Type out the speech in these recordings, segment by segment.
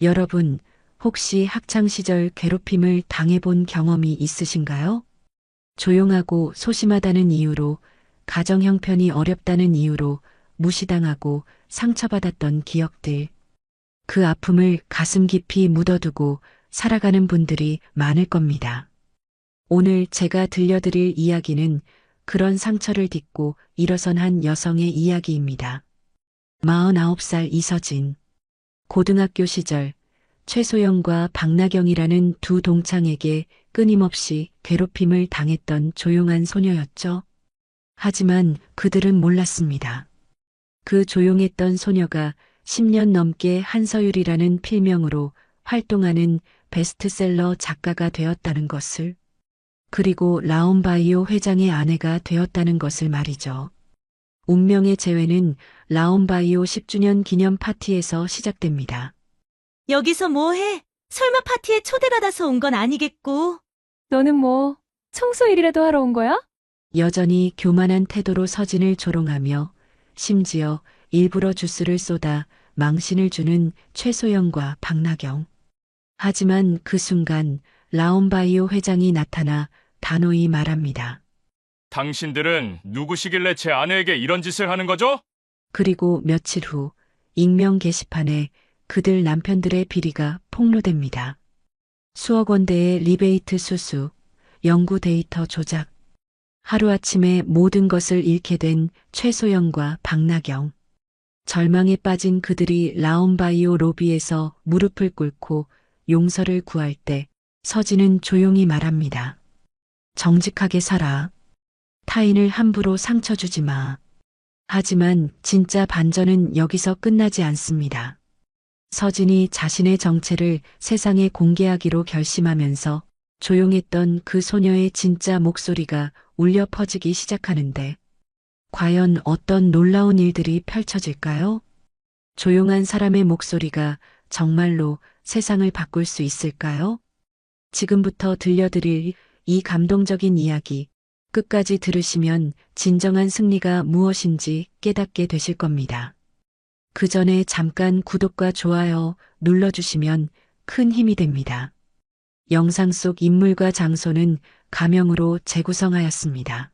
여러분, 혹시 학창시절 괴롭힘을 당해본 경험이 있으신가요? 조용하고 소심하다는 이유로, 가정 형편이 어렵다는 이유로 무시당하고 상처받았던 기억들. 그 아픔을 가슴 깊이 묻어두고 살아가는 분들이 많을 겁니다. 오늘 제가 들려드릴 이야기는 그런 상처를 딛고 일어선 한 여성의 이야기입니다. 49살 이서진. 고등학교 시절 최소영과 박나경이라는 두 동창에게 끊임없이 괴롭힘을 당했던 조용한 소녀였죠. 하지만 그들은 몰랐습니다. 그 조용했던 소녀가 10년 넘게 한서율이라는 필명으로 활동하는 베스트셀러 작가가 되었다는 것을, 그리고 라온바이오 회장의 아내가 되었다는 것을 말이죠. 운명의 재회는 라온바이오 10주년 기념 파티에서 시작됩니다. 여기서 뭐 해? 설마 파티에 초대받아서 온 건 아니겠고. 너는 뭐, 청소 일이라도 하러 온 거야? 여전히 교만한 태도로 서진을 조롱하며 심지어 일부러 주스를 쏟아 망신을 주는 최소영과 박나경. 하지만 그 순간 라온바이오 회장이 나타나 단호히 말합니다. 당신들은 누구시길래 제 아내에게 이런 짓을 하는 거죠? 그리고 며칠 후 익명 게시판에 그들 남편들의 비리가 폭로됩니다. 수억 원대의 리베이트 수수, 연구 데이터 조작. 하루아침에 모든 것을 잃게 된 최소영과 박나경. 절망에 빠진 그들이 라온바이오 로비에서 무릎을 꿇고 용서를 구할 때 서진은 조용히 말합니다. 정직하게 살아. 타인을 함부로 상처 주지 마. 하지만 진짜 반전은 여기서 끝나지 않습니다. 서진이 자신의 정체를 세상에 공개하기로 결심하면서 조용했던 그 소녀의 진짜 목소리가 울려 퍼지기 시작하는데, 과연 어떤 놀라운 일들이 펼쳐질까요? 조용한 사람의 목소리가 정말로 세상을 바꿀 수 있을까요? 지금부터 들려드릴 이 감동적인 이야기, 끝까지 들으시면 진정한 승리가 무엇인지 깨닫게 되실 겁니다. 그 전에 잠깐 구독과 좋아요 눌러주시면 큰 힘이 됩니다. 영상 속 인물과 장소는 가명으로 재구성하였습니다.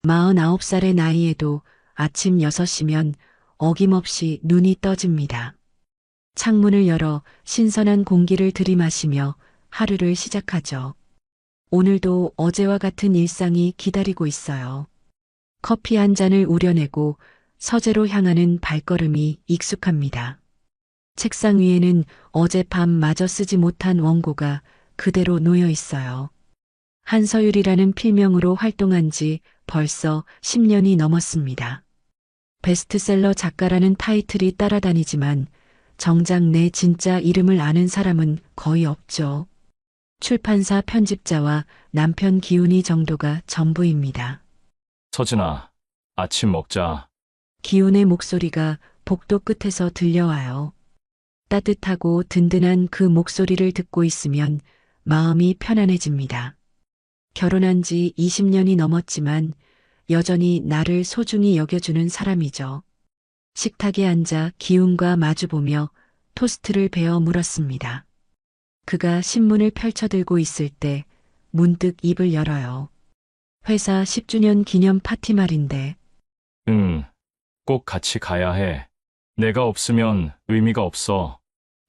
49살의 나이에도 아침 6시면 어김없이 눈이 떠집니다. 창문을 열어 신선한 공기를 들이마시며 하루를 시작하죠. 오늘도 어제와 같은 일상이 기다리고 있어요. 커피 한 잔을 우려내고 서재로 향하는 발걸음이 익숙합니다. 책상 위에는 어젯밤 마저 쓰지 못한 원고가 그대로 놓여 있어요. 한서율이라는 필명으로 활동한 지 벌써 10년이 넘었습니다. 베스트셀러 작가라는 타이틀이 따라다니지만 정작 내 진짜 이름을 아는 사람은 거의 없죠. 출판사 편집자와 남편 기훈이 정도가 전부입니다. 서진아, 아침 먹자. 기훈의 목소리가 복도 끝에서 들려와요. 따뜻하고 든든한 그 목소리를 듣고 있으면 마음이 편안해집니다. 결혼한 지 20년이 넘었지만 여전히 나를 소중히 여겨주는 사람이죠. 식탁에 앉아 기훈과 마주보며 토스트를 베어 물었습니다. 그가 신문을 펼쳐들고 있을 때 문득 입을 열어요. 회사 10주년 기념 파티 말인데. 응, 꼭 같이 가야 해. 내가 없으면 의미가 없어.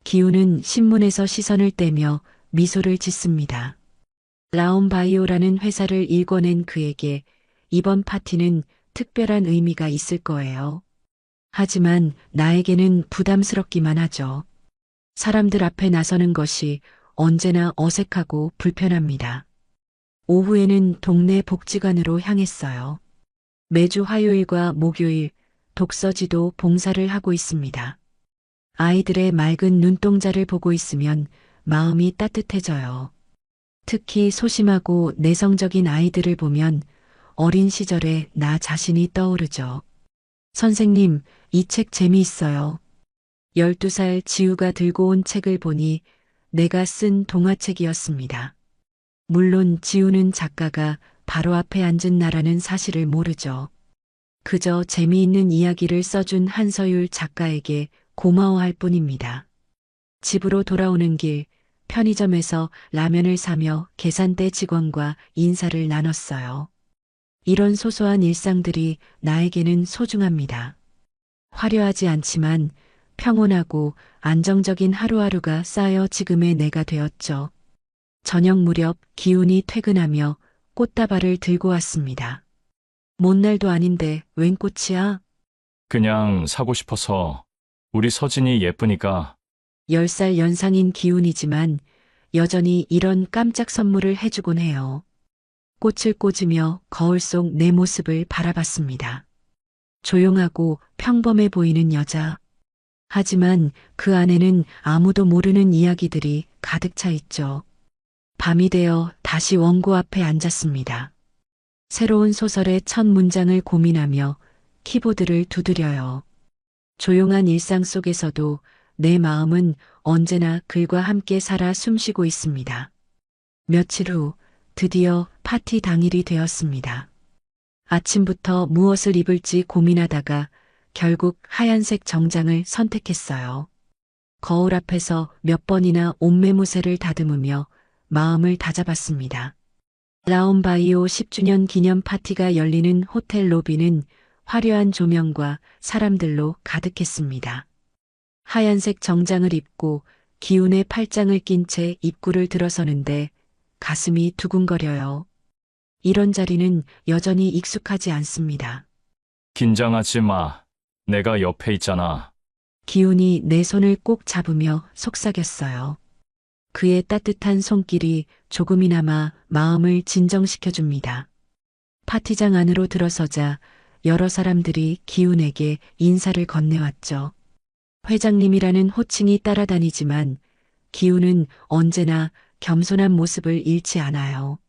기훈은 신문에서 시선을 떼며 미소를 짓습니다. 라온바이오라는 회사를 일궈낸 그에게 이번 파티는 특별한 의미가 있을 거예요. 하지만 나에게는 부담스럽기만 하죠. 사람들 앞에 나서는 것이 언제나 어색하고 불편합니다. 오후에는 동네 복지관으로 향했어요. 매주 화요일과 목요일 독서지도 봉사를 하고 있습니다. 아이들의 맑은 눈동자를 보고 있으면 마음이 따뜻해져요. 특히 소심하고 내성적인 아이들을 보면 어린 시절의 나 자신이 떠오르죠. 선생님, 이 책 재미있어요. 12살 지우가 들고 온 책을 보니 내가 쓴 동화책이었습니다. 물론 지우는 작가가 바로 앞에 앉은 나라는 사실을 모르죠. 그저 재미있는 이야기를 써준 한서율 작가에게 고마워할 뿐입니다. 집으로 돌아오는 길 편의점에서 라면을 사며 계산대 직원과 인사를 나눴어요. 이런 소소한 일상들이 나에게는 소중합니다. 화려하지 않지만 평온하고 안정적인 하루하루가 쌓여 지금의 내가 되었죠. 저녁 무렵 기훈이 퇴근하며 꽃다발을 들고 왔습니다. 먼 날도 아닌데 웬 꽃이야? 그냥 사고 싶어서. 우리 서진이 예쁘니까. 10살 연상인 기훈이지만 여전히 이런 깜짝 선물을 해주곤 해요. 꽃을 꽂으며 거울 속 내 모습을 바라봤습니다. 조용하고 평범해 보이는 여자. 하지만 그 안에는 아무도 모르는 이야기들이 가득 차 있죠. 밤이 되어 다시 원고 앞에 앉았습니다. 새로운 소설의 첫 문장을 고민하며 키보드를 두드려요. 조용한 일상 속에서도 내 마음은 언제나 글과 함께 살아 숨쉬고 있습니다. 며칠 후 드디어 파티 당일이 되었습니다. 아침부터 무엇을 입을지 고민하다가 결국 하얀색 정장을 선택했어요. 거울 앞에서 몇 번이나 옷매무새를 다듬으며 마음을 다잡았습니다. 라온바이오 10주년 기념 파티가 열리는 호텔 로비는 화려한 조명과 사람들로 가득했습니다. 하얀색 정장을 입고 기운의 팔짱을 낀 채 입구를 들어서는데 가슴이 두근거려요. 이런 자리는 여전히 익숙하지 않습니다. 긴장하지 마. 내가 옆에 있잖아. 기훈이 내 손을 꼭 잡으며 속삭였어요. 그의 따뜻한 손길이 조금이나마 마음을 진정시켜줍니다. 파티장 안으로 들어서자 여러 사람들이 기훈에게 인사를 건네왔죠. 회장님이라는 호칭이 따라다니지만 기훈은 언제나 겸손한 모습을 잃지 않아요.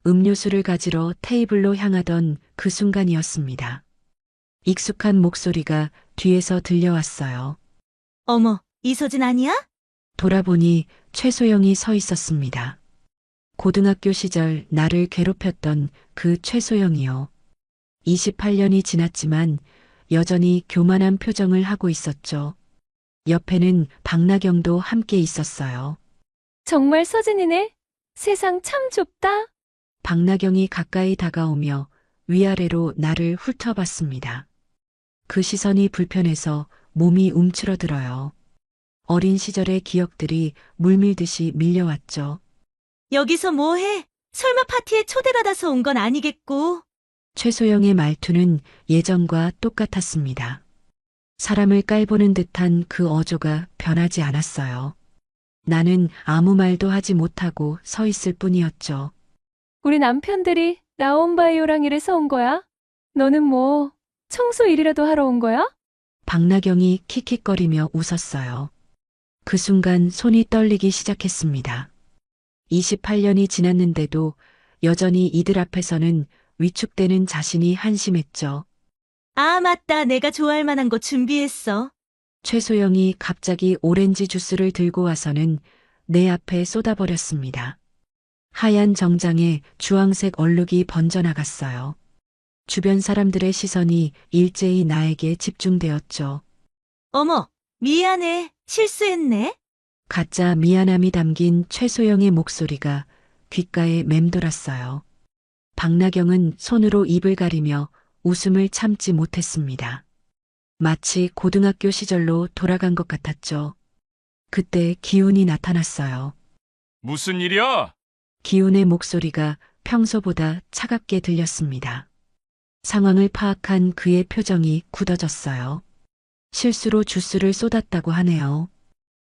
음료수를 가지러 테이블로 향하던 그 순간이었습니다. 익숙한 목소리가 뒤에서 들려왔어요. 어머, 이서진 아니야? 돌아보니 최소영이 서 있었습니다. 고등학교 시절 나를 괴롭혔던 그 최소영이요. 28년이 지났지만 여전히 교만한 표정을 하고 있었죠. 옆에는 박나경도 함께 있었어요. 정말 서진이네? 세상 참 좁다. 박나경이 가까이 다가오며 위아래로 나를 훑어봤습니다. 그 시선이 불편해서 몸이 움츠러들어요. 어린 시절의 기억들이 물밀듯이 밀려왔죠. 여기서 뭐해? 설마 파티에 초대받아서 온 건 아니겠고. 최소영의 말투는 예전과 똑같았습니다. 사람을 깔보는 듯한 그 어조가 변하지 않았어요. 나는 아무 말도 하지 못하고 서 있을 뿐이었죠. 우리 남편들이 라온바이오랑 일해서 온 거야? 너는 뭐 청소 일이라도 하러 온 거야? 박나경이 킥킥거리며 웃었어요. 그 순간 손이 떨리기 시작했습니다. 28년이 지났는데도 여전히 이들 앞에서는 위축되는 자신이 한심했죠. 아, 맞다. 내가 좋아할 만한 거 준비했어. 최소영이 갑자기 오렌지 주스를 들고 와서는 내 앞에 쏟아버렸습니다. 하얀 정장에 주황색 얼룩이 번져나갔어요. 주변 사람들의 시선이 일제히 나에게 집중되었죠. 어머, 미안해. 실수했네. 가짜 미안함이 담긴 최소영의 목소리가 귓가에 맴돌았어요. 박나경은 손으로 입을 가리며 웃음을 참지 못했습니다. 마치 고등학교 시절로 돌아간 것 같았죠. 그때 기훈이 나타났어요. 무슨 일이야? 기훈의 목소리가 평소보다 차갑게 들렸습니다. 상황을 파악한 그의 표정이 굳어졌어요. 실수로 주스를 쏟았다고 하네요.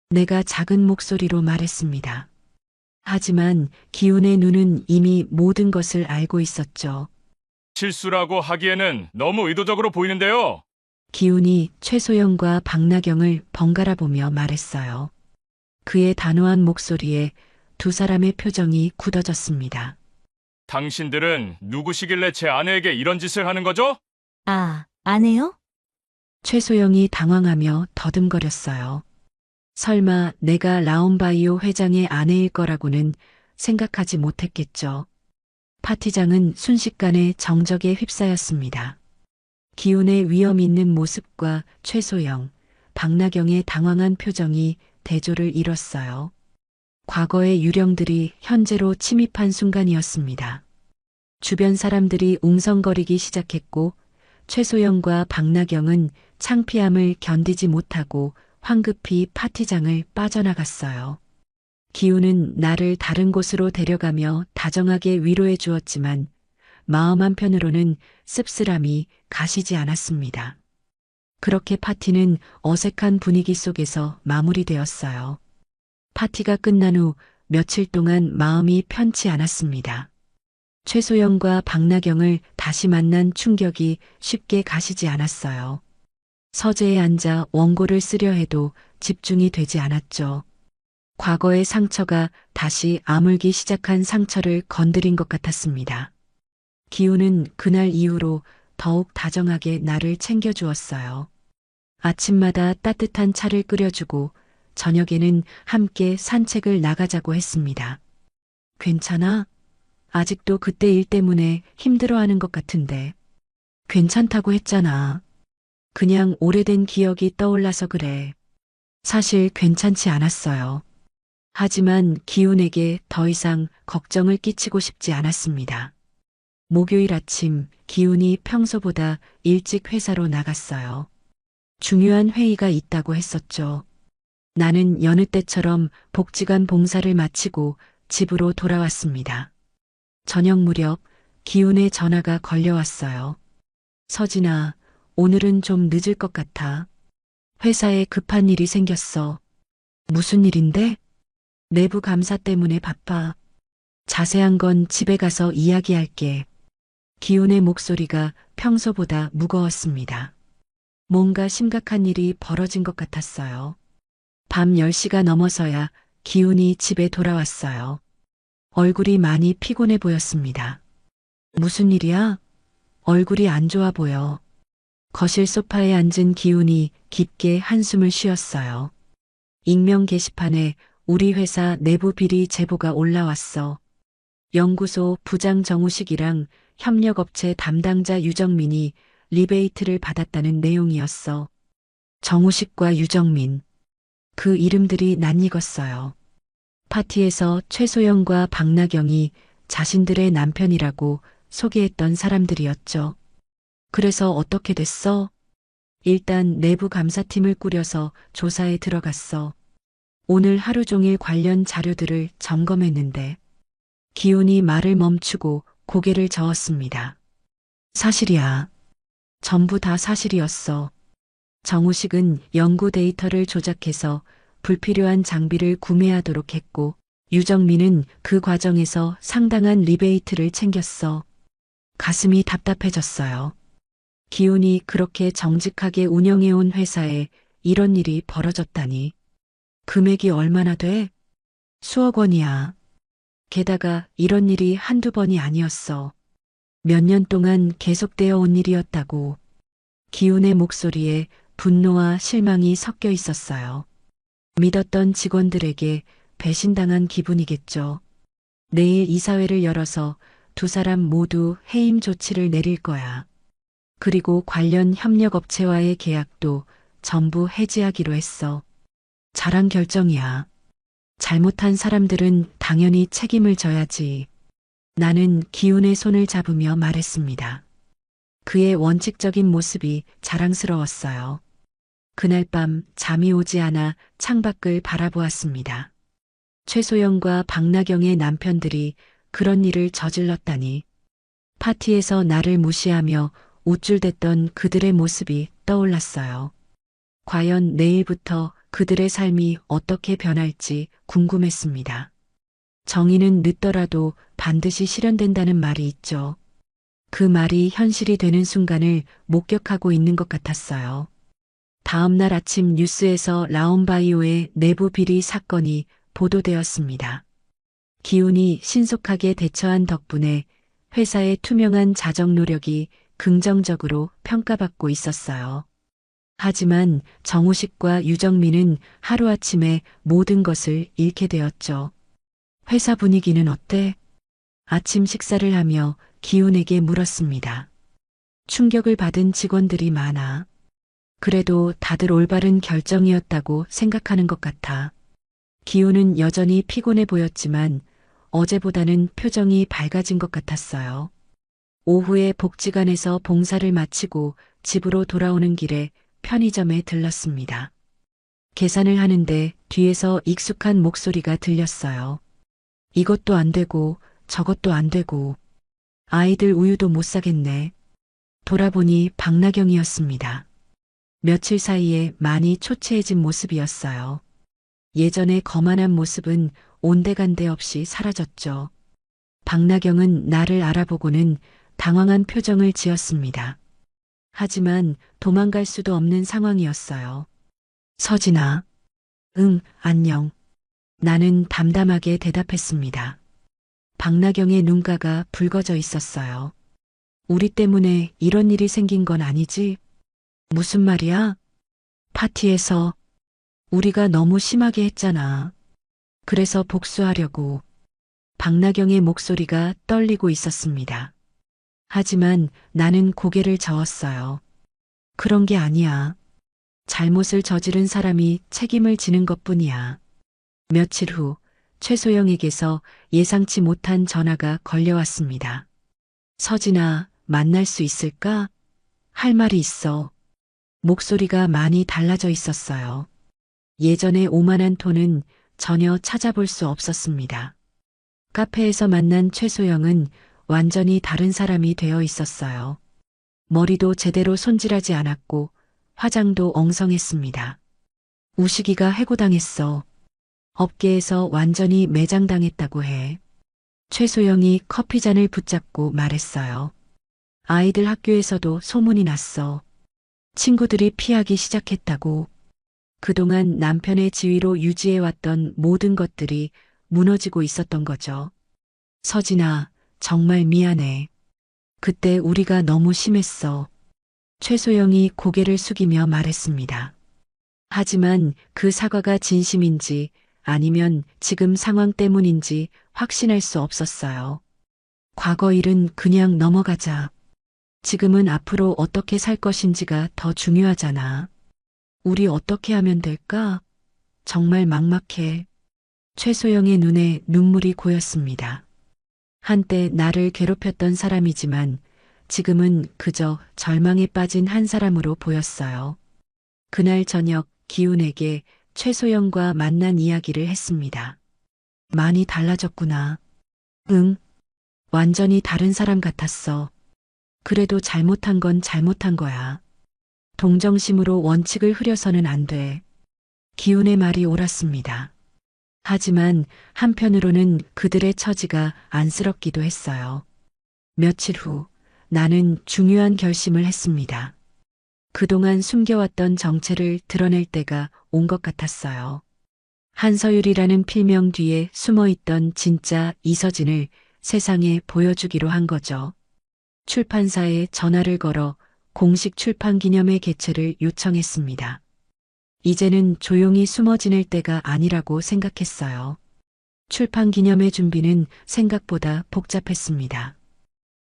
내가 작은 목소리로 말했습니다. 하지만 기훈의 눈은 이미 모든 것을 알고 있었죠. 실수라고 하기에는 너무 의도적으로 보이는데요. 기훈이 최소영과 박나경을 번갈아 보며 말했어요. 그의 단호한 목소리에 두 사람의 표정이 굳어졌습니다. 당신들은 누구시길래 제 아내에게 이런 짓을 하는 거죠? 아, 안 해요? 최소영이 당황하며 더듬거렸어요. 설마 내가 라온바이오 회장의 아내일 거라고는 생각하지 못했겠죠. 파티장은 순식간에 정적에 휩싸였습니다. 기훈의 위험 있는 모습과 최소영, 박나경의 당황한 표정이 대조를 이뤘어요. 과거의 유령들이 현재로 침입한 순간이었습니다. 주변 사람들이 웅성거리기 시작했고 최소영과 박나경은 창피함을 견디지 못하고 황급히 파티장을 빠져나갔어요. 기우는 나를 다른 곳으로 데려가며 다정하게 위로해 주었지만 마음 한편으로는 씁쓸함이 가시지 않았습니다. 그렇게 파티는 어색한 분위기 속에서 마무리되었어요. 파티가 끝난 후 며칠 동안 마음이 편치 않았습니다. 최소영과 박나경을 다시 만난 충격이 쉽게 가시지 않았어요. 서재에 앉아 원고를 쓰려 해도 집중이 되지 않았죠. 과거의 상처가 다시 아물기 시작한 상처를 건드린 것 같았습니다. 기우는 그날 이후로 더욱 다정하게 나를 챙겨주었어요. 아침마다 따뜻한 차를 끓여주고 저녁에는 함께 산책을 나가자고 했습니다. 괜찮아? 아직도 그때 일 때문에 힘들어하는 것 같은데. 괜찮다고 했잖아. 그냥 오래된 기억이 떠올라서 그래. 사실 괜찮지 않았어요. 하지만 기훈에게 더 이상 걱정을 끼치고 싶지 않았습니다. 목요일 아침 기훈이 평소보다 일찍 회사로 나갔어요. 중요한 회의가 있다고 했었죠. 나는 여느 때처럼 복지관 봉사를 마치고 집으로 돌아왔습니다. 저녁 무렵 기훈의 전화가 걸려왔어요. 서진아, 오늘은 좀 늦을 것 같아. 회사에 급한 일이 생겼어. 무슨 일인데? 내부 감사 때문에 바빠. 자세한 건 집에 가서 이야기할게. 기훈의 목소리가 평소보다 무거웠습니다. 뭔가 심각한 일이 벌어진 것 같았어요. 밤 10시가 넘어서야 기훈이 집에 돌아왔어요. 얼굴이 많이 피곤해 보였습니다. 무슨 일이야? 얼굴이 안 좋아 보여. 거실 소파에 앉은 기훈이 깊게 한숨을 쉬었어요. 익명 게시판에 우리 회사 내부 비리 제보가 올라왔어. 연구소 부장 정우식이랑 협력업체 담당자 유정민이 리베이트를 받았다는 내용이었어. 정우식과 유정민. 그 이름들이 낯익었어요. 파티에서 최소영과 박나경이 자신들의 남편이라고 소개했던 사람들이었죠. 그래서 어떻게 됐어? 일단 내부 감사팀을 꾸려서 조사에 들어갔어. 오늘 하루 종일 관련 자료들을 점검했는데 기훈이 말을 멈추고 고개를 저었습니다. 사실이야. 전부 다 사실이었어. 정우식은 연구 데이터를 조작해서 불필요한 장비를 구매하도록 했고 유정민은 그 과정에서 상당한 리베이트를 챙겼어. 가슴이 답답해졌어요. 기훈이 그렇게 정직하게 운영해온 회사에 이런 일이 벌어졌다니. 금액이 얼마나 돼? 수억 원이야. 게다가 이런 일이 한두 번이 아니었어. 몇 년 동안 계속되어 온 일이었다고. 기훈의 목소리에 분노와 실망이 섞여 있었어요. 믿었던 직원들에게 배신당한 기분이겠죠. 내일 이사회를 열어서 두 사람 모두 해임 조치를 내릴 거야. 그리고 관련 협력업체와의 계약도 전부 해지하기로 했어. 잘한 결정이야. 잘못한 사람들은 당연히 책임을 져야지. 나는 기훈의 손을 잡으며 말했습니다. 그의 원칙적인 모습이 자랑스러웠어요. 그날 밤 잠이 오지 않아 창밖을 바라보았습니다. 최소영과 박나경의 남편들이 그런 일을 저질렀다니. 파티에서 나를 무시하며 우쭐댔던 그들의 모습이 떠올랐어요. 과연 내일부터 그들의 삶이 어떻게 변할지 궁금했습니다. 정의는 늦더라도 반드시 실현된다는 말이 있죠. 그 말이 현실이 되는 순간을 목격하고 있는 것 같았어요. 다음 날 아침 뉴스에서 라온바이오의 내부 비리 사건이 보도되었습니다. 기훈이 신속하게 대처한 덕분에 회사의 투명한 자정 노력이 긍정적으로 평가받고 있었어요. 하지만 정우식과 유정민은 하루아침에 모든 것을 잃게 되었죠. 회사 분위기는 어때? 아침 식사를 하며 기훈에게 물었습니다. 충격을 받은 직원들이 많아. 그래도 다들 올바른 결정이었다고 생각하는 것 같아. 기훈은 여전히 피곤해 보였지만 어제보다는 표정이 밝아진 것 같았어요. 오후에 복지관에서 봉사를 마치고 집으로 돌아오는 길에 편의점에 들렀습니다. 계산을 하는데 뒤에서 익숙한 목소리가 들렸어요. 이것도 안 되고 저것도 안 되고 아이들 우유도 못 사겠네. 돌아보니 박나경이었습니다. 며칠 사이에 많이 초췌해진 모습이었어요. 예전의 거만한 모습은 온데간데 없이 사라졌죠. 박나경은 나를 알아보고는 당황한 표정을 지었습니다. 하지만 도망갈 수도 없는 상황이었어요. 서진아. 응, 안녕. 나는 담담하게 대답했습니다. 박나경의 눈가가 붉어져 있었어요. 우리 때문에 이런 일이 생긴 건 아니지? 무슨 말이야? 파티에서 우리가 너무 심하게 했잖아. 그래서 복수하려고. 박나경의 목소리가 떨리고 있었습니다. 하지만 나는 고개를 저었어요. 그런 게 아니야. 잘못을 저지른 사람이 책임을 지는 것뿐이야. 며칠 후 최소영에게서 예상치 못한 전화가 걸려왔습니다. 서진아, 만날 수 있을까? 할 말이 있어. 목소리가 많이 달라져 있었어요. 예전의 오만한 톤은 전혀 찾아볼 수 없었습니다. 카페에서 만난 최소영은 완전히 다른 사람이 되어 있었어요. 머리도 제대로 손질하지 않았고 화장도 엉성했습니다. 우식이가 해고당했어. 업계에서 완전히 매장당했다고 해. 최소영이 커피잔을 붙잡고 말했어요. 아이들 학교에서도 소문이 났어. 친구들이 피하기 시작했다고. 그동안 남편의 지위로 유지해왔던 모든 것들이 무너지고 있었던 거죠. 서진아, 정말 미안해. 그때 우리가 너무 심했어. 최소영이 고개를 숙이며 말했습니다. 하지만 그 사과가 진심인지 아니면 지금 상황 때문인지 확신할 수 없었어요. 과거 일은 그냥 넘어가자. 지금은 앞으로 어떻게 살 것인지가 더 중요하잖아. 우리 어떻게 하면 될까? 정말 막막해. 최소영의 눈에 눈물이 고였습니다. 한때 나를 괴롭혔던 사람이지만 지금은 그저 절망에 빠진 한 사람으로 보였어요. 그날 저녁 기훈에게 최소영과 만난 이야기를 했습니다. 많이 달라졌구나. 응. 완전히 다른 사람 같았어. 그래도 잘못한 건 잘못한 거야. 동정심으로 원칙을 흐려서는 안 돼. 기훈의 말이 옳았습니다. 하지만 한편으로는 그들의 처지가 안쓰럽기도 했어요. 며칠 후 나는 중요한 결심을 했습니다. 그동안 숨겨왔던 정체를 드러낼 때가 온 것 같았어요. 한서율이라는 필명 뒤에 숨어있던 진짜 이서진을 세상에 보여주기로 한 거죠. 출판사에 전화를 걸어 공식 출판 기념회 개최를 요청했습니다. 이제는 조용히 숨어 지낼 때가 아니라고 생각했어요. 출판 기념회 준비는 생각보다 복잡했습니다.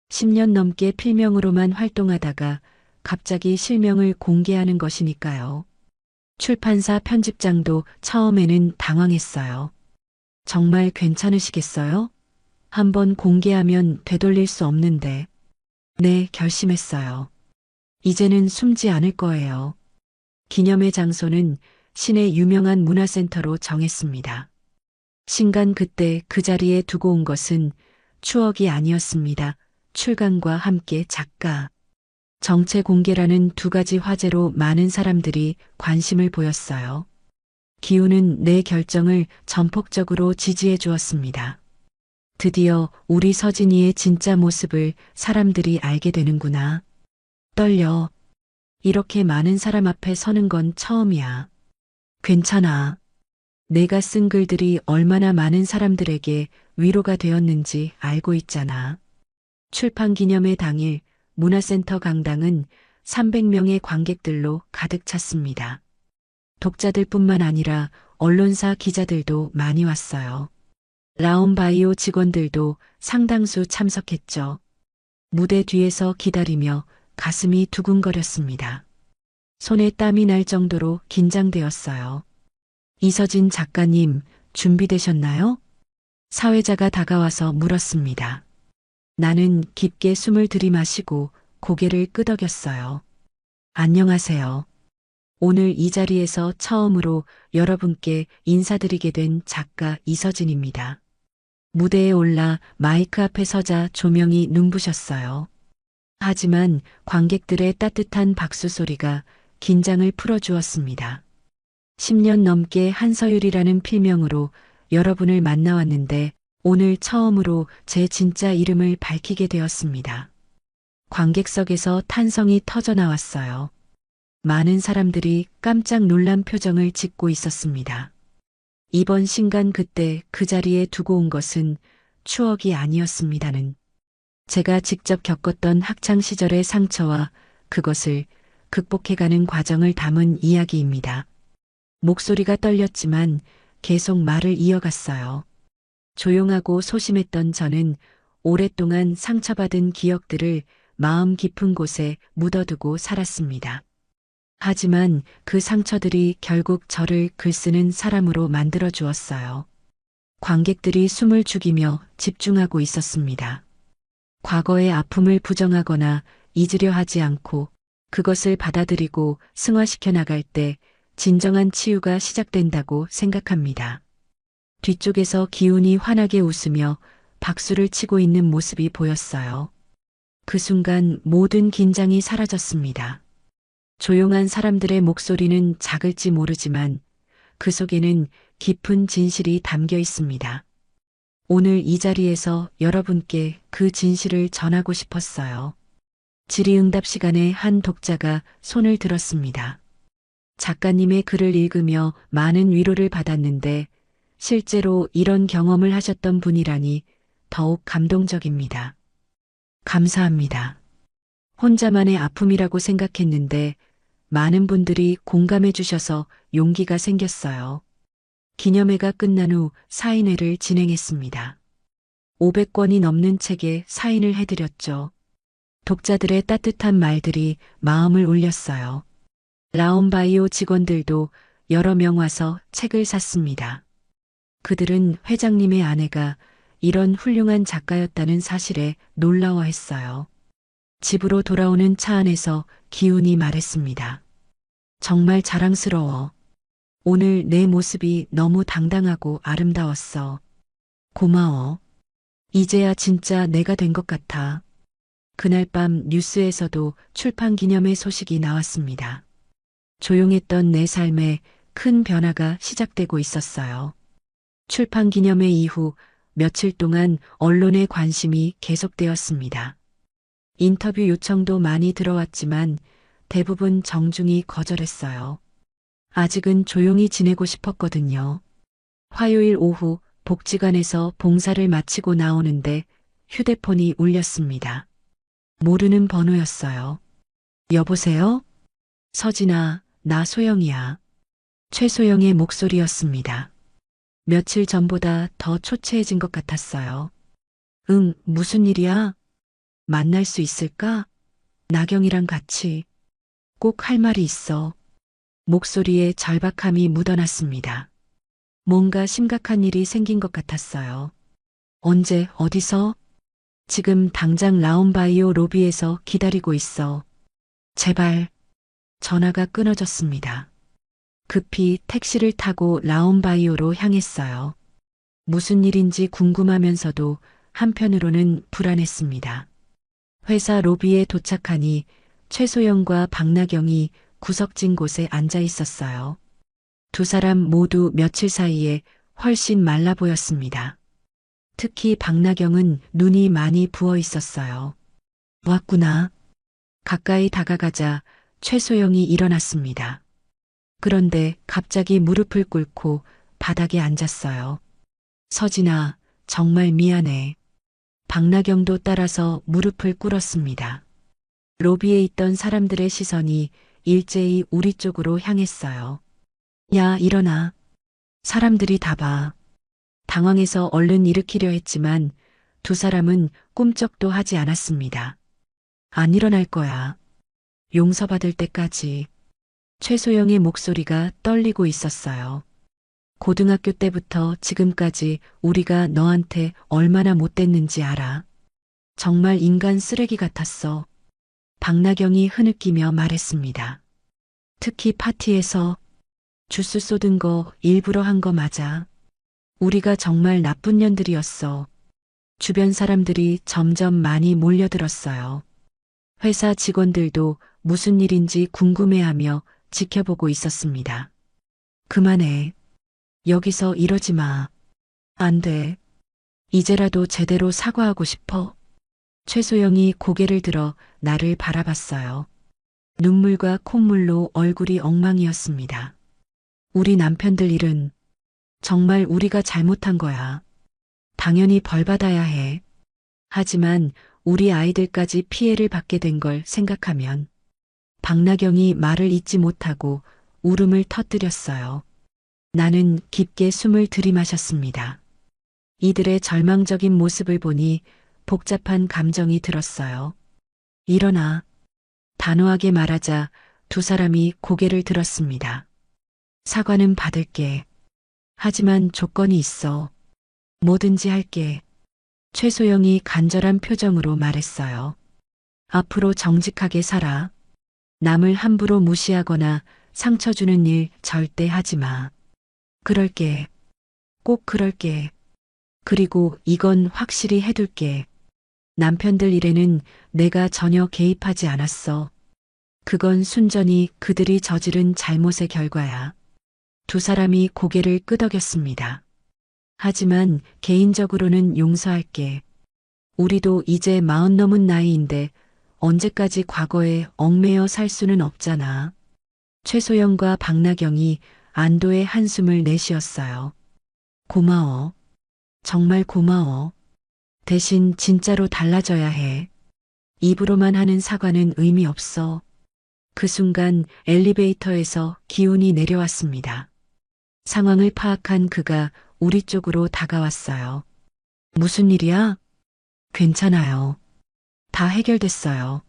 10년 넘게 필명으로만 활동하다가 갑자기 실명을 공개하는 것이니까요. 출판사 편집장도 처음에는 당황했어요. 정말 괜찮으시겠어요? 한번 공개하면 되돌릴 수 없는데. 네, 결심했어요. 이제는 숨지 않을 거예요. 기념회 장소는 시내 유명한 문화센터로 정했습니다. 신간 그때 그 자리에 두고 온 것은 추억이 아니었습니다. 출간과 함께 작가. 정체 공개라는 두 가지 화제로 많은 사람들이 관심을 보였어요. 기훈은 내 결정을 전폭적으로 지지해 주었습니다. 드디어 우리 서진이의 진짜 모습을 사람들이 알게 되는구나. 떨려. 이렇게 많은 사람 앞에 서는 건 처음이야. 괜찮아. 내가 쓴 글들이 얼마나 많은 사람들에게 위로가 되었는지 알고 있잖아. 출판 기념회 당일 문화센터 강당은 300명의 관객들로 가득 찼습니다. 독자들뿐만 아니라 언론사 기자들도 많이 왔어요. 라온바이오 직원들도 상당수 참석했죠. 무대 뒤에서 기다리며 가슴이 두근거렸습니다. 손에 땀이 날 정도로 긴장되었어요. 이서진 작가님, 준비되셨나요? 사회자가 다가와서 물었습니다. 나는 깊게 숨을 들이마시고 고개를 끄덕였어요. 안녕하세요. 오늘 이 자리에서 처음으로 여러분께 인사드리게 된 작가 이서진입니다. 무대에 올라 마이크 앞에 서자 조명이 눈부셨어요. 하지만 관객들의 따뜻한 박수 소리가 긴장을 풀어주었습니다. 10년 넘게 한서율이라는 필명으로 여러분을 만나왔는데 오늘 처음으로 제 진짜 이름을 밝히게 되었습니다. 관객석에서 탄성이 터져 나왔어요. 많은 사람들이 깜짝 놀란 표정을 짓고 있었습니다. 이번 신간 그때 그 자리에 두고 온 것은 추억이 아니었습니다는. 제가 직접 겪었던 학창 시절의 상처와 그것을 극복해가는 과정을 담은 이야기입니다. 목소리가 떨렸지만 계속 말을 이어갔어요. 조용하고 소심했던 저는 오랫동안 상처받은 기억들을 마음 깊은 곳에 묻어두고 살았습니다. 하지만 그 상처들이 결국 저를 글쓰는 사람으로 만들어 주었어요. 관객들이 숨을 죽이며 집중하고 있었습니다. 과거의 아픔을 부정하거나 잊으려 하지 않고 그것을 받아들이고 승화시켜 나갈 때 진정한 치유가 시작된다고 생각합니다. 뒤쪽에서 기운이 환하게 웃으며 박수를 치고 있는 모습이 보였어요. 그 순간 모든 긴장이 사라졌습니다. 조용한 사람들의 목소리는 작을지 모르지만 그 속에는 깊은 진실이 담겨 있습니다. 오늘 이 자리에서 여러분께 그 진실을 전하고 싶었어요. 질의응답 시간에 한 독자가 손을 들었습니다. 작가님의 글을 읽으며 많은 위로를 받았는데 실제로 이런 경험을 하셨던 분이라니 더욱 감동적입니다. 감사합니다. 혼자만의 아픔이라고 생각했는데 많은 분들이 공감해 주셔서 용기가 생겼어요. 기념회가 끝난 후 사인회를 진행했습니다. 500권이 넘는 책에 사인을 해드렸죠. 독자들의 따뜻한 말들이 마음을 울렸어요. 라온바이오 직원들도 여러 명 와서 책을 샀습니다. 그들은 회장님의 아내가 이런 훌륭한 작가였다는 사실에 놀라워했어요. 집으로 돌아오는 차 안에서 기운이 말했습니다. 정말 자랑스러워. 오늘 내 모습이 너무 당당하고 아름다웠어. 고마워. 이제야 진짜 내가 된 것 같아. 그날 밤 뉴스에서도 출판 기념회 소식이 나왔습니다. 조용했던 내 삶에 큰 변화가 시작되고 있었어요. 출판 기념회 이후 며칠 동안 언론의 관심이 계속되었습니다. 인터뷰 요청도 많이 들어왔지만 대부분 정중히 거절했어요. 아직은 조용히 지내고 싶었거든요. 화요일 오후 복지관에서 봉사를 마치고 나오는데 휴대폰이 울렸습니다. 모르는 번호였어요. 여보세요? 서진아, 나 소영이야. 최소영의 목소리였습니다. 며칠 전보다 더 초췌해진 것 같았어요. 응, 무슨 일이야? 만날 수 있을까? 나경이랑 같이. 꼭 할 말이 있어. 목소리에 절박함이 묻어났습니다. 뭔가 심각한 일이 생긴 것 같았어요. 언제, 어디서? 지금 당장 라온바이오 로비에서 기다리고 있어. 제발. 전화가 끊어졌습니다. 급히 택시를 타고 라온바이오로 향했어요. 무슨 일인지 궁금하면서도 한편으로는 불안했습니다. 회사 로비에 도착하니 최소영과 박나경이 구석진 곳에 앉아 있었어요. 두 사람 모두 며칠 사이에 훨씬 말라 보였습니다. 특히 박나경은 눈이 많이 부어 있었어요. 왔구나. 가까이 다가가자 최소영이 일어났습니다. 그런데 갑자기 무릎을 꿇고 바닥에 앉았어요. 서진아, 정말 미안해. 박나경도 따라서 무릎을 꿇었습니다. 로비에 있던 사람들의 시선이 일제히 우리 쪽으로 향했어요. 야, 일어나. 사람들이 다 봐. 당황해서 얼른 일으키려 했지만 두 사람은 꿈쩍도 하지 않았습니다. 안 일어날 거야. 용서받을 때까지. 최소영의 목소리가 떨리고 있었어요. 고등학교 때부터 지금까지 우리가 너한테 얼마나 못됐는지 알아. 정말 인간 쓰레기 같았어. 박나경이 흐느끼며 말했습니다. 특히 파티에서 주스 쏟은 거 일부러 한 거 맞아. 우리가 정말 나쁜 년들이었어. 주변 사람들이 점점 많이 몰려들었어요. 회사 직원들도 무슨 일인지 궁금해하며 지켜보고 있었습니다. 그만해. 여기서 이러지 마. 안 돼. 이제라도 제대로 사과하고 싶어. 최소영이 고개를 들어 나를 바라봤어요. 눈물과 콧물로 얼굴이 엉망이었습니다. 우리 남편들 일은 정말 우리가 잘못한 거야. 당연히 벌 받아야 해. 하지만 우리 아이들까지 피해를 받게 된 걸 생각하면 박나경이 말을 잇지 못하고 울음을 터뜨렸어요. 나는 깊게 숨을 들이마셨습니다. 이들의 절망적인 모습을 보니 복잡한 감정이 들었어요. 일어나. 단호하게 말하자 두 사람이 고개를 들었습니다. 사과는 받을게. 하지만 조건이 있어. 뭐든지 할게. 최소영이 간절한 표정으로 말했어요. 앞으로 정직하게 살아. 남을 함부로 무시하거나 상처 주는 일 절대 하지 마. 그럴게. 꼭 그럴게. 그리고 이건 확실히 해둘게. 남편들 일에는 내가 전혀 개입하지 않았어. 그건 순전히 그들이 저지른 잘못의 결과야. 두 사람이 고개를 끄덕였습니다. 하지만 개인적으로는 용서할게. 우리도 이제 40 넘은 나이인데 언제까지 과거에 얽매여 살 수는 없잖아. 최소영과 박나경이 안도의 한숨을 내쉬었어요. 고마워. 정말 고마워. 대신 진짜로 달라져야 해. 입으로만 하는 사과는 의미 없어. 그 순간 엘리베이터에서 기운이 내려왔습니다. 상황을 파악한 그가 우리 쪽으로 다가왔어요. 무슨 일이야? 괜찮아요. 다 해결됐어요.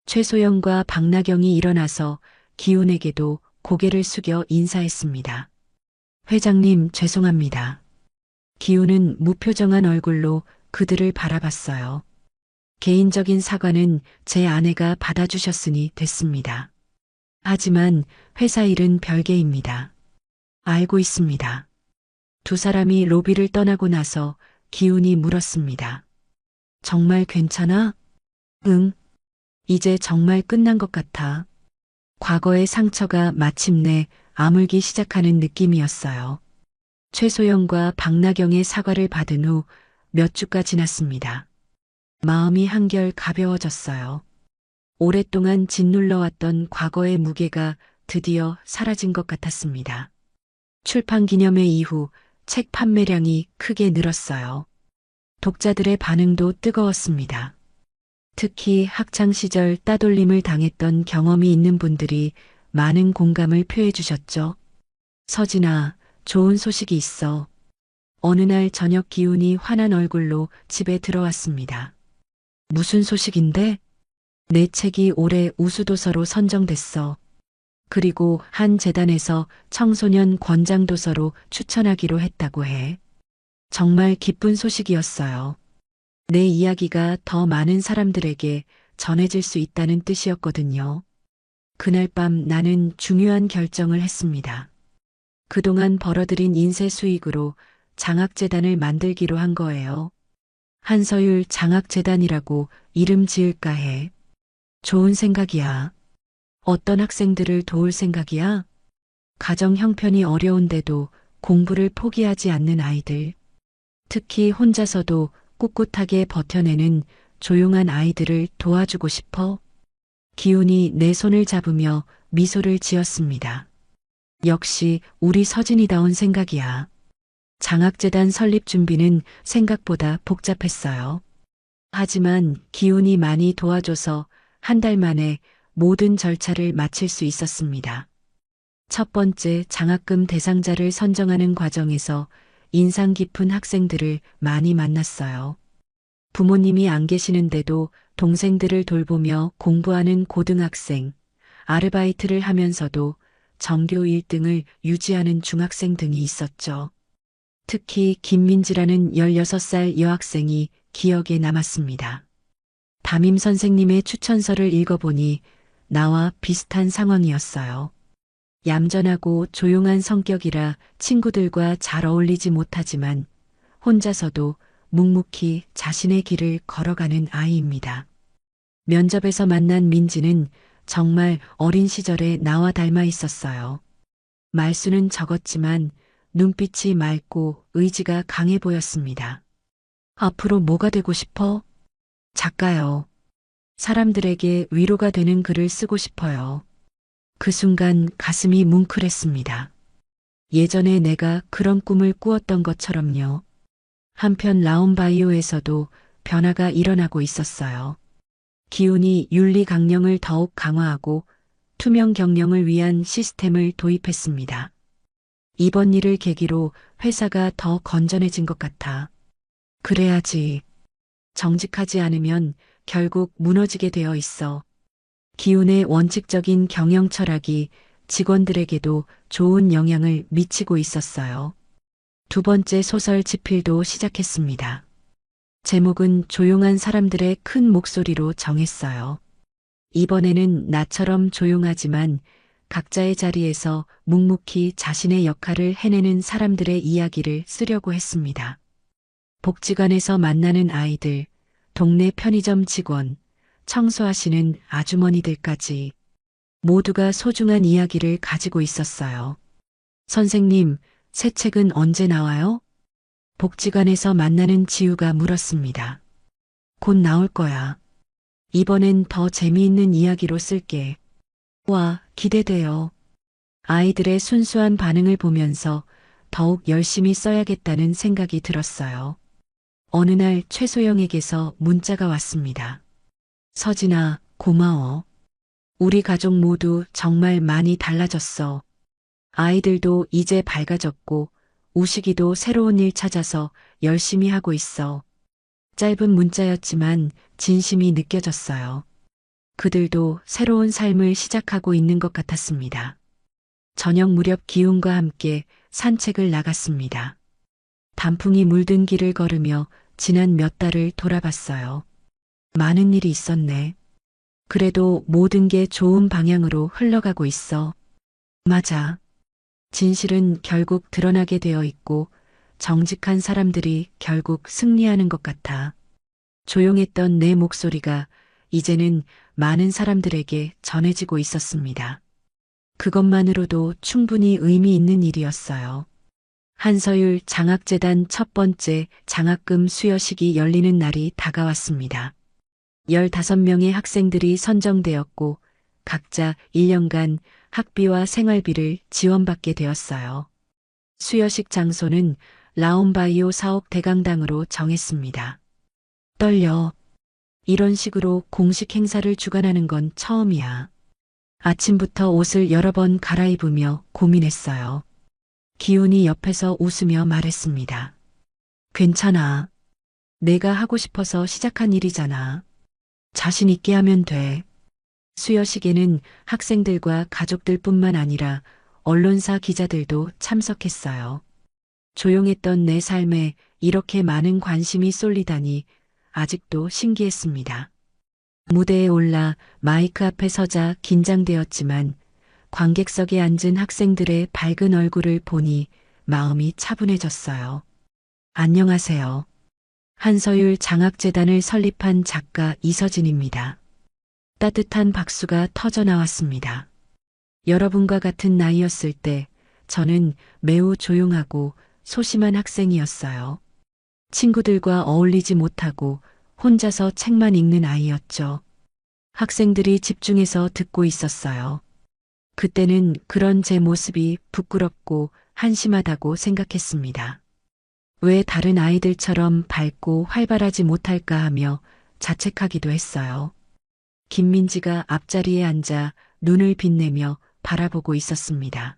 최소영과 박나경이 일어나서 기훈에게도 고개를 숙여 인사했습니다. 회장님, 죄송합니다. 기훈은 무표정한 얼굴로 그들을 바라봤어요. 개인적인 사과는 제 아내가 받아주셨으니 됐습니다. 하지만 회사 일은 별개입니다. 알고 있습니다. 두 사람이 로비를 떠나고 나서 기훈이 물었습니다. 정말 괜찮아? 응. 이제 정말 끝난 것 같아. 과거의 상처가 마침내 아물기 시작하는 느낌이었어요. 최소영과 박나경의 사과를 받은 후 몇 주가 지났습니다. 마음이 한결 가벼워졌어요. 오랫동안 짓눌러왔던 과거의 무게가 드디어 사라진 것 같았습니다. 출판 기념회 이후 책 판매량이 크게 늘었어요. 독자들의 반응도 뜨거웠습니다. 특히 학창시절 따돌림을 당했던 경험이 있는 분들이 많은 공감을 표해 주셨죠. 서진아, 좋은 소식이 있어. 어느 날 저녁 기훈이 환한 얼굴로 집에 들어왔습니다. 무슨 소식인데? 내 책이 올해 우수도서로 선정됐어. 그리고 한 재단에서 청소년 권장도서로 추천하기로 했다고 해. 정말 기쁜 소식이었어요. 내 이야기가 더 많은 사람들에게 전해질 수 있다는 뜻이었거든요. 그날 밤 나는 중요한 결정을 했습니다. 그동안 벌어들인 인쇄 수익으로 장학재단을 만들기로 한 거예요. 한서율 장학재단이라고 이름 지을까 해. 좋은 생각이야. 어떤 학생들을 도울 생각이야? 가정 형편이 어려운데도 공부를 포기하지 않는 아이들. 특히 혼자서도 꿋꿋하게 버텨내는 조용한 아이들을 도와주고 싶어. 기훈이 내 손을 잡으며 미소를 지었습니다. 역시 우리 서진이다운 생각이야. 장학재단 설립 준비는 생각보다 복잡했어요. 하지만 기훈이 많이 도와줘서 한 달 만에 모든 절차를 마칠 수 있었습니다. 첫 번째 장학금 대상자를 선정하는 과정에서 인상 깊은 학생들을 많이 만났어요. 부모님이 안 계시는데도 동생들을 돌보며 공부하는 고등학생, 아르바이트를 하면서도 전교 1등을 유지하는 중학생 등이 있었죠. 특히 김민지라는 16살 여학생이 기억에 남았습니다. 담임 선생님의 추천서를 읽어보니 나와 비슷한 상황이었어요. 얌전하고 조용한 성격이라 친구들과 잘 어울리지 못하지만 혼자서도 묵묵히 자신의 길을 걸어가는 아이입니다. 면접에서 만난 민지는 정말 어린 시절에 나와 닮아 있었어요. 말수는 적었지만 눈빛이 맑고 의지가 강해 보였습니다. 앞으로 뭐가 되고 싶어? 작가요. 사람들에게 위로가 되는 글을 쓰고 싶어요. 그 순간 가슴이 뭉클했습니다. 예전에 내가 그런 꿈을 꾸었던 것처럼요. 한편 라온바이오에서도 변화가 일어나고 있었어요. 기훈이 윤리 강령을 더욱 강화하고 투명 경영을 위한 시스템을 도입했습니다. 이번 일을 계기로 회사가 더 건전해진 것 같아. 그래야지. 정직하지 않으면 결국 무너지게 되어 있어. 기훈의 원칙적인 경영 철학이 직원들에게도 좋은 영향을 미치고 있었어요. 두 번째 소설 집필도 시작했습니다. 제목은 조용한 사람들의 큰 목소리로 정했어요. 이번에는 나처럼 조용하지만 각자의 자리에서 묵묵히 자신의 역할을 해내는 사람들의 이야기를 쓰려고 했습니다. 복지관에서 만나는 아이들, 동네 편의점 직원, 청소하시는 아주머니들까지 모두가 소중한 이야기를 가지고 있었어요. 선생님, 새 책은 언제 나와요? 복지관에서 만나는 지우가 물었습니다. 곧 나올 거야. 이번엔 더 재미있는 이야기로 쓸게. 와, 기대돼요. 아이들의 순수한 반응을 보면서 더욱 열심히 써야겠다는 생각이 들었어요. 어느 날 최소영에게서 문자가 왔습니다. 서진아, 고마워. 우리 가족 모두 정말 많이 달라졌어. 아이들도 이제 밝아졌고 우식이도 새로운 일 찾아서 열심히 하고 있어. 짧은 문자였지만 진심이 느껴졌어요. 그들도 새로운 삶을 시작하고 있는 것 같았습니다. 저녁 무렵 기훈과 함께 산책을 나갔습니다. 단풍이 물든 길을 걸으며 지난 몇 달을 돌아봤어요. 많은 일이 있었네. 그래도 모든 게 좋은 방향으로 흘러가고 있어. 맞아. 진실은 결국 드러나게 되어 있고 정직한 사람들이 결국 승리하는 것 같아. 조용했던 내 목소리가 이제는 많은 사람들에게 전해지고 있었습니다. 그것만으로도 충분히 의미 있는 일이었어요. 한서율 장학재단 첫 번째 장학금 수여식이 열리는 날이 다가왔습니다. 15명의 학생들이 선정되었고 각자 1년간 학비와 생활비를 지원받게 되었어요. 수여식 장소는 라온바이오 사옥 대강당으로 정했습니다. 떨려. 이런 식으로 공식 행사를 주관하는 건 처음이야. 아침부터 옷을 여러 번 갈아입으며 고민했어요. 기훈이 옆에서 웃으며 말했습니다. 괜찮아. 내가 하고 싶어서 시작한 일이잖아. 자신 있게 하면 돼. 수여식에는 학생들과 가족들뿐만 아니라 언론사 기자들도 참석했어요. 조용했던 내 삶에 이렇게 많은 관심이 쏠리다니 아직도 신기했습니다. 무대에 올라 마이크 앞에 서자 긴장되었지만 관객석에 앉은 학생들의 밝은 얼굴을 보니 마음이 차분해졌어요. 안녕하세요. 한서율 장학재단을 설립한 작가 이서진입니다. 따뜻한 박수가 터져 나왔습니다. 여러분과 같은 나이였을 때 저는 매우 조용하고 소심한 학생이었어요. 친구들과 어울리지 못하고 혼자서 책만 읽는 아이였죠. 학생들이 집중해서 듣고 있었어요. 그때는 그런 제 모습이 부끄럽고 한심하다고 생각했습니다. 왜 다른 아이들처럼 밝고 활발하지 못할까 하며 자책하기도 했어요. 김민지가 앞자리에 앉아 눈을 빛내며 바라보고 있었습니다.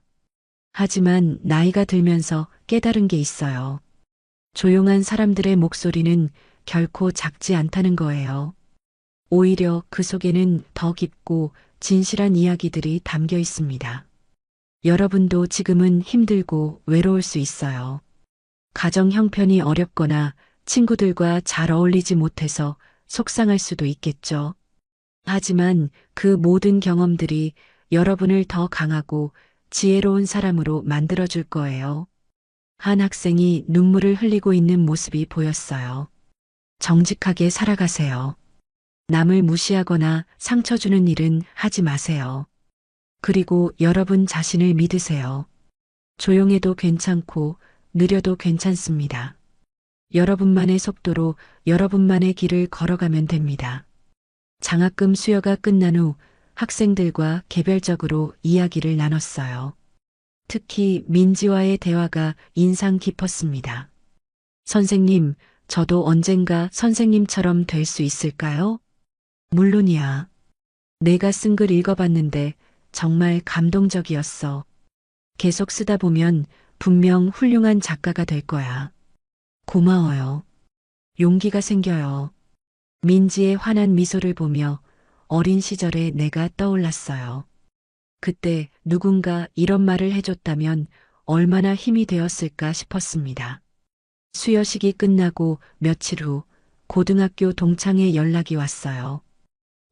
하지만 나이가 들면서 깨달은 게 있어요. 조용한 사람들의 목소리는 결코 작지 않다는 거예요. 오히려 그 속에는 더 깊고 진실한 이야기들이 담겨 있습니다. 여러분도 지금은 힘들고 외로울 수 있어요. 가정 형편이 어렵거나 친구들과 잘 어울리지 못해서 속상할 수도 있겠죠. 하지만 그 모든 경험들이 여러분을 더 강하고 지혜로운 사람으로 만들어줄 거예요. 한 학생이 눈물을 흘리고 있는 모습이 보였어요. 정직하게 살아가세요. 남을 무시하거나 상처 주는 일은 하지 마세요. 그리고 여러분 자신을 믿으세요. 조용해도 괜찮고 느려도 괜찮습니다. 여러분만의 속도로 여러분만의 길을 걸어가면 됩니다. 장학금 수여가 끝난 후 학생들과 개별적으로 이야기를 나눴어요. 특히 민지와의 대화가 인상 깊었습니다. 선생님, 저도 언젠가 선생님처럼 될 수 있을까요? 물론이야. 내가 쓴 글 읽어봤는데 정말 감동적이었어. 계속 쓰다 보면 분명 훌륭한 작가가 될 거야. 고마워요. 용기가 생겨요. 민지의 환한 미소를 보며 어린 시절의 내가 떠올랐어요. 그때 누군가 이런 말을 해줬다면 얼마나 힘이 되었을까 싶었습니다. 수여식이 끝나고 며칠 후 고등학교 동창회 연락이 왔어요.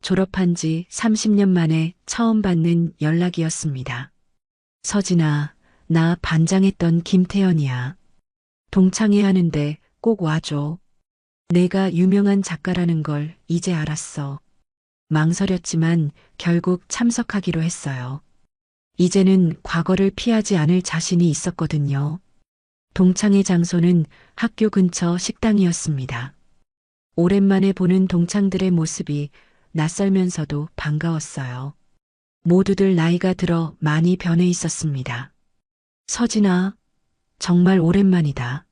졸업한 지 30년 만에 처음 받는 연락이었습니다. 서진아, 나 반장했던 김태연이야. 동창회 하는데 꼭 와줘. 내가 유명한 작가라는 걸 이제 알았어. 망설였지만 결국 참석하기로 했어요. 이제는 과거를 피하지 않을 자신이 있었거든요. 동창회 장소는 학교 근처 식당이었습니다. 오랜만에 보는 동창들의 모습이 낯설면서도 반가웠어요. 모두들 나이가 들어 많이 변해 있었습니다. 서진아, 정말 오랜만이다.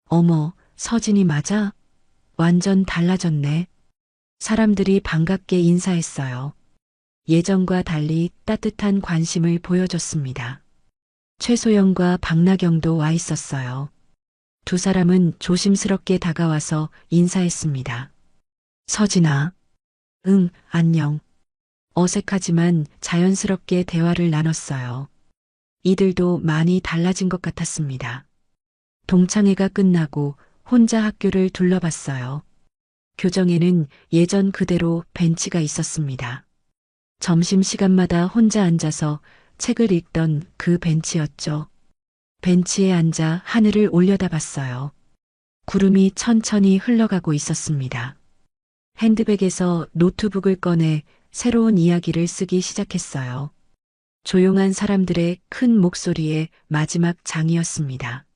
어머, 서진이 맞아? 완전 달라졌네. 사람들이 반갑게 인사했어요. 예전과 달리 따뜻한 관심을 보여줬습니다. 최소영과 박나경도 와 있었어요. 두 사람은 조심스럽게 다가와서 인사했습니다. 서진아. 응, 안녕. 어색하지만 자연스럽게 대화를 나눴어요. 이들도 많이 달라진 것 같았습니다. 동창회가 끝나고 혼자 학교를 둘러봤어요. 교정에는 예전 그대로 벤치가 있었습니다. 점심시간마다 혼자 앉아서 책을 읽던 그 벤치였죠. 벤치에 앉아 하늘을 올려다봤어요. 구름이 천천히 흘러가고 있었습니다. 핸드백에서 노트북을 꺼내 새로운 이야기를 쓰기 시작했어요. 조용한 사람들의 큰 목소리의 마지막 장이었습니다.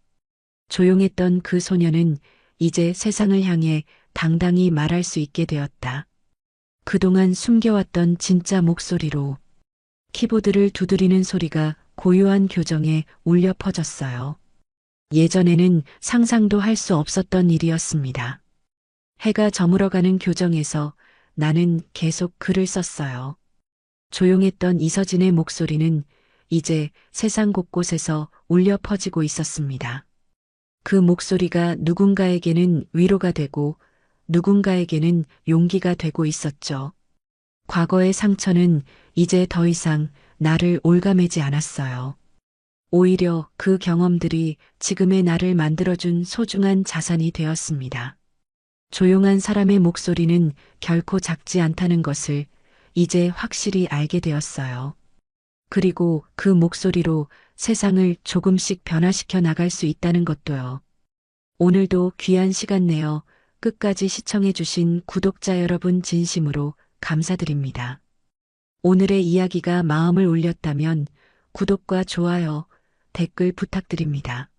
조용했던 그 소녀는 이제 세상을 향해 당당히 말할 수 있게 되었다. 그동안 숨겨왔던 진짜 목소리로 키보드를 두드리는 소리가 고요한 교정에 울려 퍼졌어요. 예전에는 상상도 할 수 없었던 일이었습니다. 해가 저물어가는 교정에서 나는 계속 글을 썼어요. 조용했던 이서진의 목소리는 이제 세상 곳곳에서 울려 퍼지고 있었습니다. 그 목소리가 누군가에게는 위로가 되고 누군가에게는 용기가 되고 있었죠. 과거의 상처는 이제 더 이상 나를 올가매지 않았어요. 오히려 그 경험들이 지금의 나를 만들어준 소중한 자산이 되었습니다. 조용한 사람의 목소리는 결코 작지 않다는 것을 이제 확실히 알게 되었어요. 그리고 그 목소리로 세상을 조금씩 변화시켜 나갈 수 있다는 것도요. 오늘도 귀한 시간 내어 끝까지 시청해주신 구독자 여러분 진심으로 감사드립니다. 오늘의 이야기가 마음을 울렸다면 구독과 좋아요, 댓글 부탁드립니다.